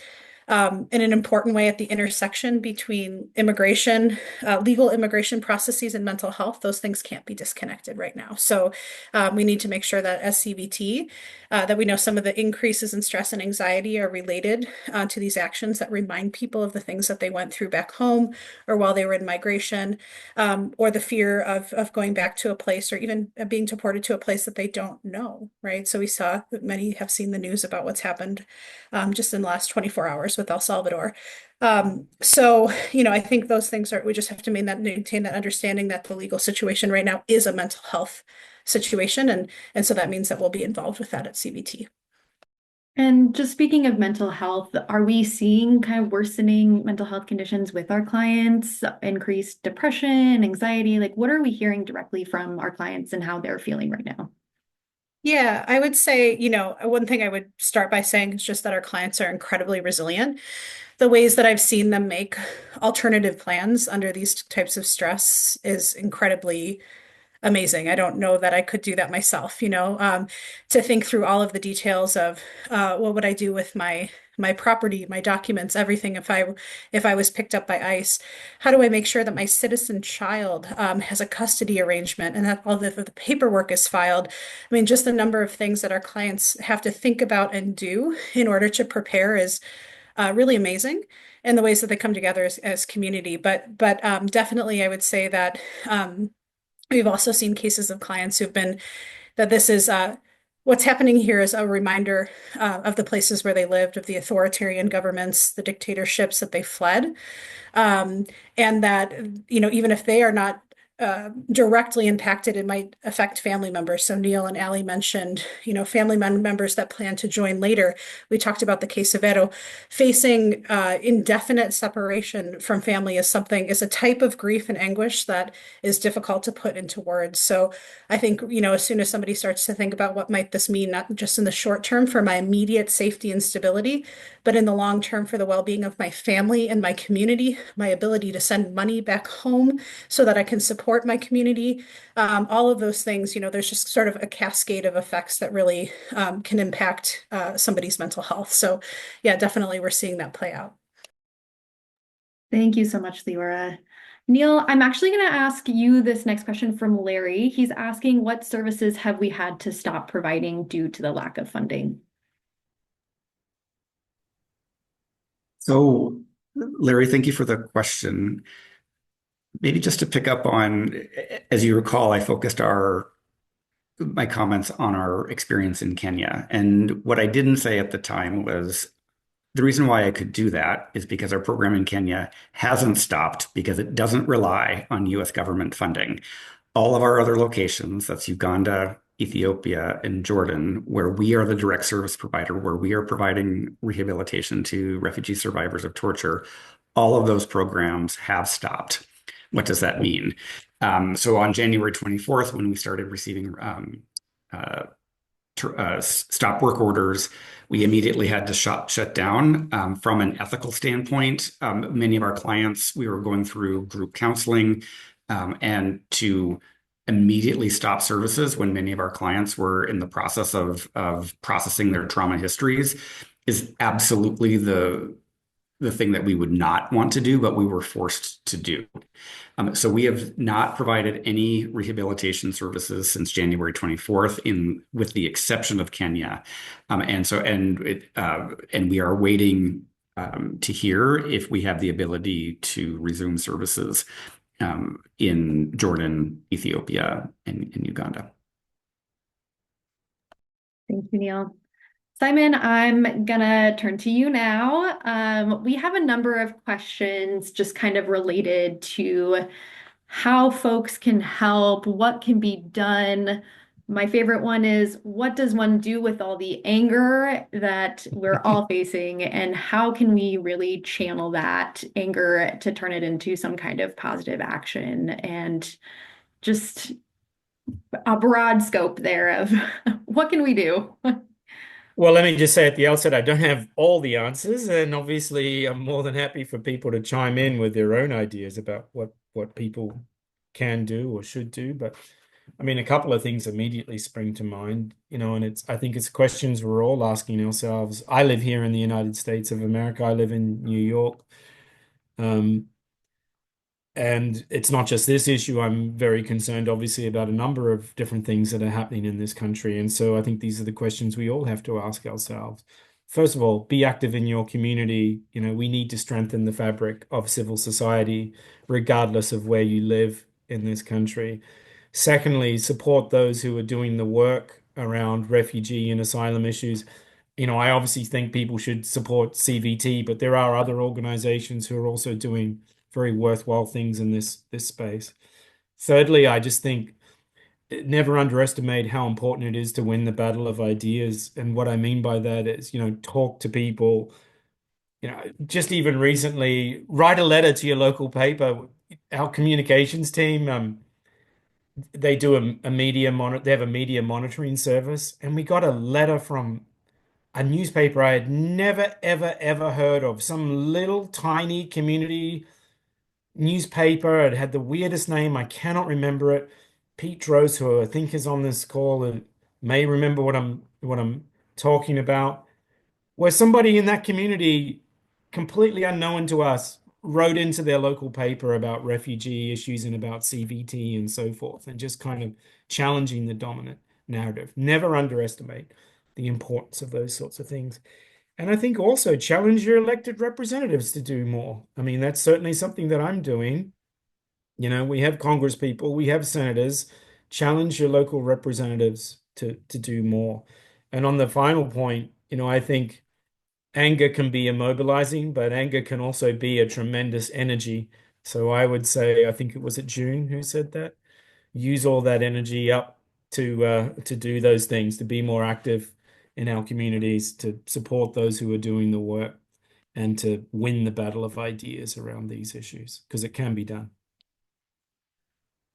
S3: in an important way at the intersection between immigration, legal immigration processes and mental health. Those things can't be disconnected right now. So we need to make sure that as CVT, that we know some of the increases in stress and anxiety are related to these actions that remind people of the things that they went through back home or while they were in migration, or the fear of going back to a place or even being deported to a place that they don't know, right? So we saw that many have seen the news about what's happened just in the last 24 hours with El Salvador. So, I think those things we just have to maintain that understanding that the legal situation right now is a mental health situation. And so that means that we'll be involved with that at CVT.
S1: And just speaking of mental health, are we seeing kind of worsening mental health conditions with our clients, increased depression, anxiety? Like, what are we hearing directly from our clients and how they're feeling right now?
S3: Yeah, I would say, one thing I would start by saying is just that our clients are incredibly resilient. The ways that I've seen them make alternative plans under these types of stress is incredibly amazing. I don't know that I could do that myself, to think through all of the details of what would I do with my property, my documents, everything if I was picked up by ICE. How do I make sure that my citizen child has a custody arrangement and that all the paperwork is filed? I mean, just the number of things that our clients have to think about and do in order to prepare is really amazing, and the ways that they come together as community. But definitely, I would say that we've also seen cases of clients that this is what's happening here is a reminder of the places where they lived, of the authoritarian governments, the dictatorships that they fled. Um, and that, even if they are not directly impacted, it might affect family members. So Neil and Allie mentioned, family members that plan to join later. We talked about the case of Vero. Facing indefinite separation from family is a type of grief and anguish that is difficult to put into words. So I think, as soon as somebody starts to think about what might this mean, not just in the short term for my immediate safety and stability, but in the long term for the well-being of my family and my community, my ability to send money back home so that I can support my community, all of those things, there's just sort of a cascade of effects that really can impact somebody's mental health. So yeah, definitely we're seeing that play out.
S1: Thank you so much, Leora. Neil, I'm actually going to ask you this next question from Larry. He's asking, what services have we had to stop providing due to the lack of funding?
S4: So, Larry, thank you for the question. Maybe just to pick up on, as you recall, I focused my comments on our experience in Kenya. And what I didn't say at the time was the reason why I could do that is because our program in Kenya hasn't stopped because it doesn't rely on U.S. government funding. All of our other locations, that's Uganda, Ethiopia, and Jordan, where we are the direct service provider, where we are providing rehabilitation to refugee survivors of torture, all of those programs have stopped. What does that mean? So on January 24th, when we started receiving stop work orders, we immediately had to shut down. From an ethical standpoint, many of our clients, we were going through group counseling, and to immediately stop services when many of our clients were in the process of processing their trauma histories is absolutely the thing that we would not want to do, but we were forced to do. So we have not provided any rehabilitation services since January 24th, with the exception of Kenya, and we are waiting to hear if we have the ability to resume services in Jordan, Ethiopia, and in Uganda.
S1: Thank you, Neil. Simon, I'm gonna turn to you now. We have a number of questions just kind of related to how folks can help, what can be done. My favorite one is, what does one do with all the anger that we're all facing, and how can we really channel that anger to turn it into some kind of positive action? And just a broad scope there of what can we do?
S6: Well, let me just say at the outset, I don't have all the answers, and obviously, I'm more than happy for people to chime in with their own ideas about what people can do or should do. But I mean, a couple of things immediately spring to mind, and I think it's questions we're all asking ourselves. I live here in the United States of America. I live in New York. Um, and it's not just this issue. I'm very concerned, obviously, about a number of different things that are happening in this country. And so I think these are the questions we all have to ask ourselves. First of all, be active in your community. We need to strengthen the fabric of civil society, regardless of where you live in this country. Secondly, support those who are doing the work around refugee and asylum issues. I obviously think people should support CVT, but there are other organizations who are also doing very worthwhile things in this space. Thirdly, I just think never underestimate how important it is to win the battle of ideas. And what I mean by that is, talk to people, just even recently, write a letter to your local paper. Our communications team, they do a they have a media monitoring service, and we got a letter from a newspaper I had never, ever, ever heard of, some little tiny community newspaper. It had the weirdest name. I cannot remember it. Pete Rose, who I think is on this call, may remember what I'm talking about, where somebody in that community, completely unknown to us, wrote into their local paper about refugee issues and about CVT and so forth, and just kind of challenging the dominant narrative. Never underestimate the importance of those sorts of things. And I think also challenge your elected representatives to do more. I mean, that's certainly something that I'm doing. We have Congress people, we have senators. Challenge your local representatives to do more. And on the final point, I think anger can be immobilizing, but anger can also be a tremendous energy. So I would say, I think it was June who said that. Use all that energy up to do those things, to be more active in our communities, to support those who are doing the work, and to win the battle of ideas around these issues, because it can be done.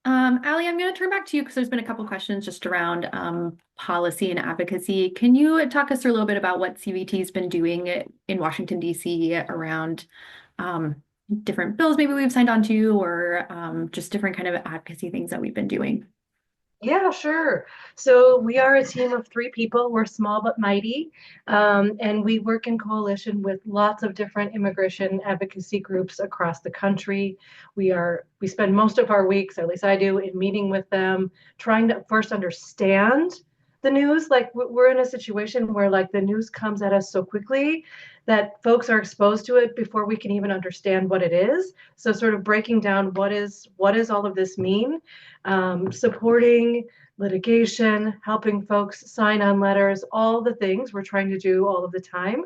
S1: Ali, I'm going to turn back to you because there's been a couple questions just around policy and advocacy. Can you talk us through a little bit about what CVT has been doing in Washington, D.C. around different bills maybe we've signed on to, or just different kind of advocacy things that we've been doing?
S2: Yeah, sure. So we are a team of 3 people. We're small but mighty, and we work in coalition with lots of different immigration advocacy groups across the country. We spend most of our weeks, at least I do, in meeting with them, trying to first understand the news. Like we're in a situation where like the news comes at us so quickly that folks are exposed to it before we can even understand what it is. So sort of breaking down what is all of this mean, supporting litigation, helping folks sign on letters, all the things we're trying to do all of the time.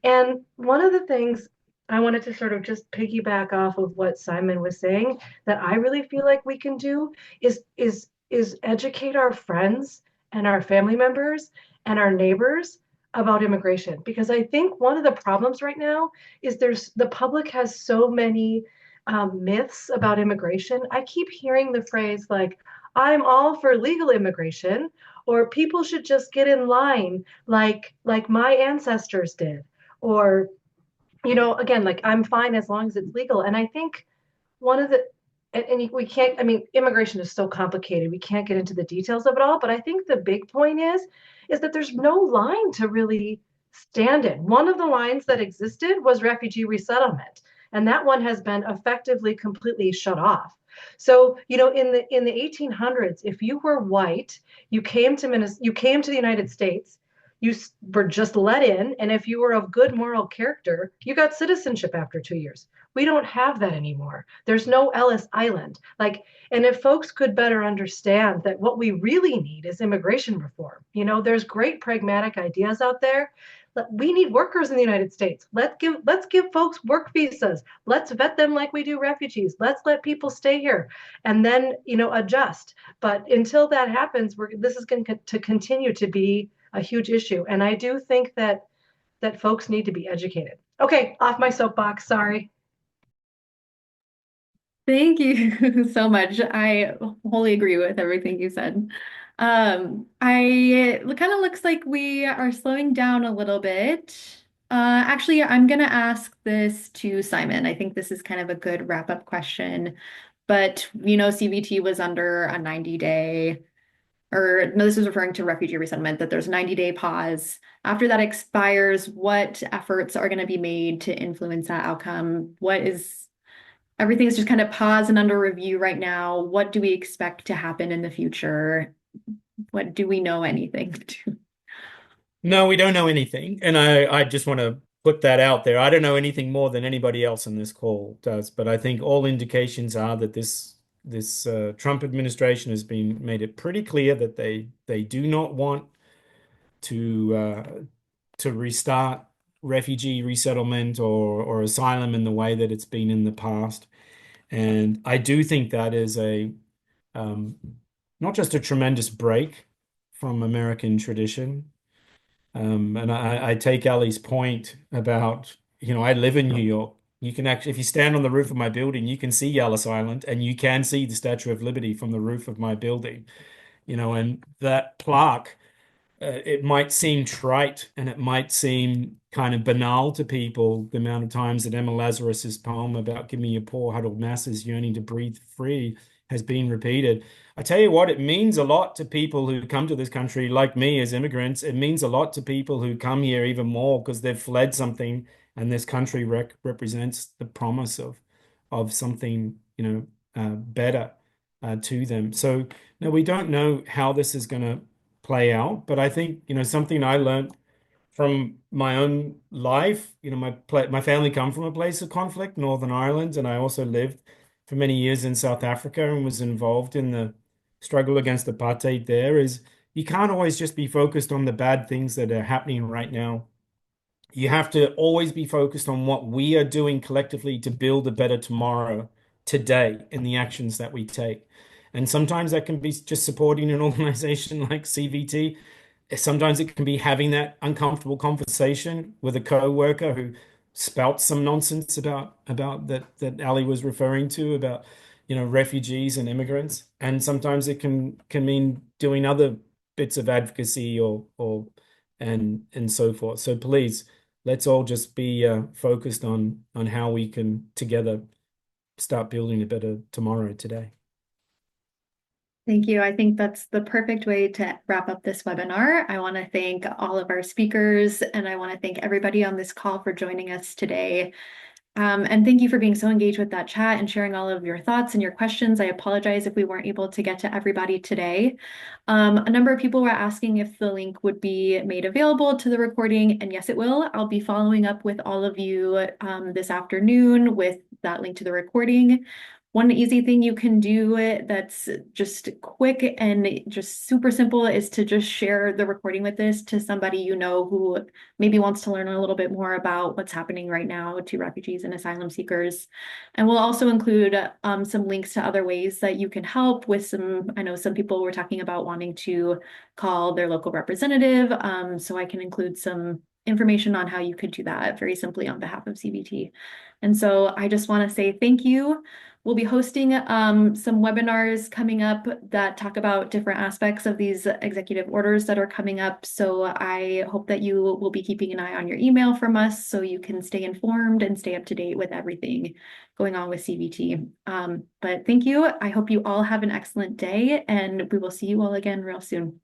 S2: And one of the things I wanted to sort of just piggyback off of what Simon was saying that I really feel like we can do is educate our friends and our family members and our neighbors about immigration, because I think one of the problems right now is the public has so many myths about immigration. I keep hearing the phrase like, I'm all for legal immigration, or people should just get in line like my ancestors did, or again, like I'm fine as long as it's legal. And I think one of the and we can't, I mean, immigration is so complicated, we can't get into the details of it all, but I think the big point is that there's no line to really stand in. One of the lines that existed was refugee resettlement, and that one has been effectively completely shut off. So in the 1800s, if you were white, you came to the United States, you were just let in, and if you were of good moral character, you got citizenship after 2 years. We don't have that anymore. There's no Ellis Island. And if folks could better understand that what we really need is immigration reform. There's great pragmatic ideas out there, We need workers in the United States. Let's give folks work visas. Let's vet them like we do refugees. Let's let people stay here and then, adjust. But until that happens, this is going to continue to be a huge issue. And I do think that folks need to be educated. Okay, off my soapbox, sorry.
S1: Thank you so much. I wholly agree with everything you said. It kind of looks like we are slowing down a little bit. Actually, I'm gonna ask this to Simon. I think this is kind of a good wrap-up question. But CVT was under a 90-day, or no, this is referring to refugee resettlement, that there's a 90-day pause. After that expires, what efforts are going to be made to influence that outcome? Everything is just kind of paused and under review right now. What do we expect to happen in the future? What do we know anything?
S6: No, we don't know anything. And I just want to put that out there. I don't know anything more than anybody else on this call does, but I think all indications are that this Trump administration has made it pretty clear that they do not want to restart refugee resettlement or asylum in the way that it's been in the past. And I do think that is um, not just a tremendous break from American tradition. And I take Ali's point about, I live in New York. You can actually, if you stand on the roof of my building, you can see Yellis Island and you can see the Statue of Liberty from the roof of my building, and that plaque, it might seem trite and it might seem kind of banal to people, the amount of times that Emma Lazarus's poem about "Give me your poor huddled masses yearning to breathe free" has been repeated. I tell you what, it means a lot to people who come to this country like me as immigrants. It means a lot to people who come here even more because they've fled something, and this country represents the promise of something, better to them. So no, we don't know how this is going to play out. But I think, something I learned from my own life, my family come from a place of conflict, Northern Ireland, and I also lived for many years in South Africa and was involved in the struggle against apartheid there, is you can't always just be focused on the bad things that are happening right now. You have to always be focused on what we are doing collectively to build a better tomorrow today in the actions that we take. And sometimes that can be just supporting an organization like CVT. Sometimes it can be having that uncomfortable conversation with a co-worker who spouts some nonsense about that Ali was referring to about, refugees and immigrants. And sometimes it can mean doing other bits of advocacy and so forth. So please, let's all just be focused on how we can together start building a better tomorrow today.
S1: Thank you. I think that's the perfect way to wrap up this webinar. I want to thank all of our speakers, and I want to thank everybody on this call for joining us today. And thank you for being so engaged with that chat and sharing all of your thoughts and your questions. I apologize if we weren't able to get to everybody today. A number of people were asking if the link would be made available to the recording, and yes, it will. I'll be following up with all of you this afternoon with that link to the recording. One easy thing you can do that's just quick and just super simple is to just share the recording with this to somebody you know who maybe wants to learn a little bit more about what's happening right now to refugees and asylum seekers. And we'll also include some links to other ways that you can help with I know some people were talking about wanting to call their local representative. So I can include some information on how you could do that very simply on behalf of CVT. And so I just want to say thank you. We'll be hosting some webinars coming up that talk about different aspects of these executive orders that are coming up. So I hope that you will be keeping an eye on your email from us so you can stay informed and stay up to date with everything going on with CVT. But thank you. I hope you all have an excellent day, and we will see you all again real soon.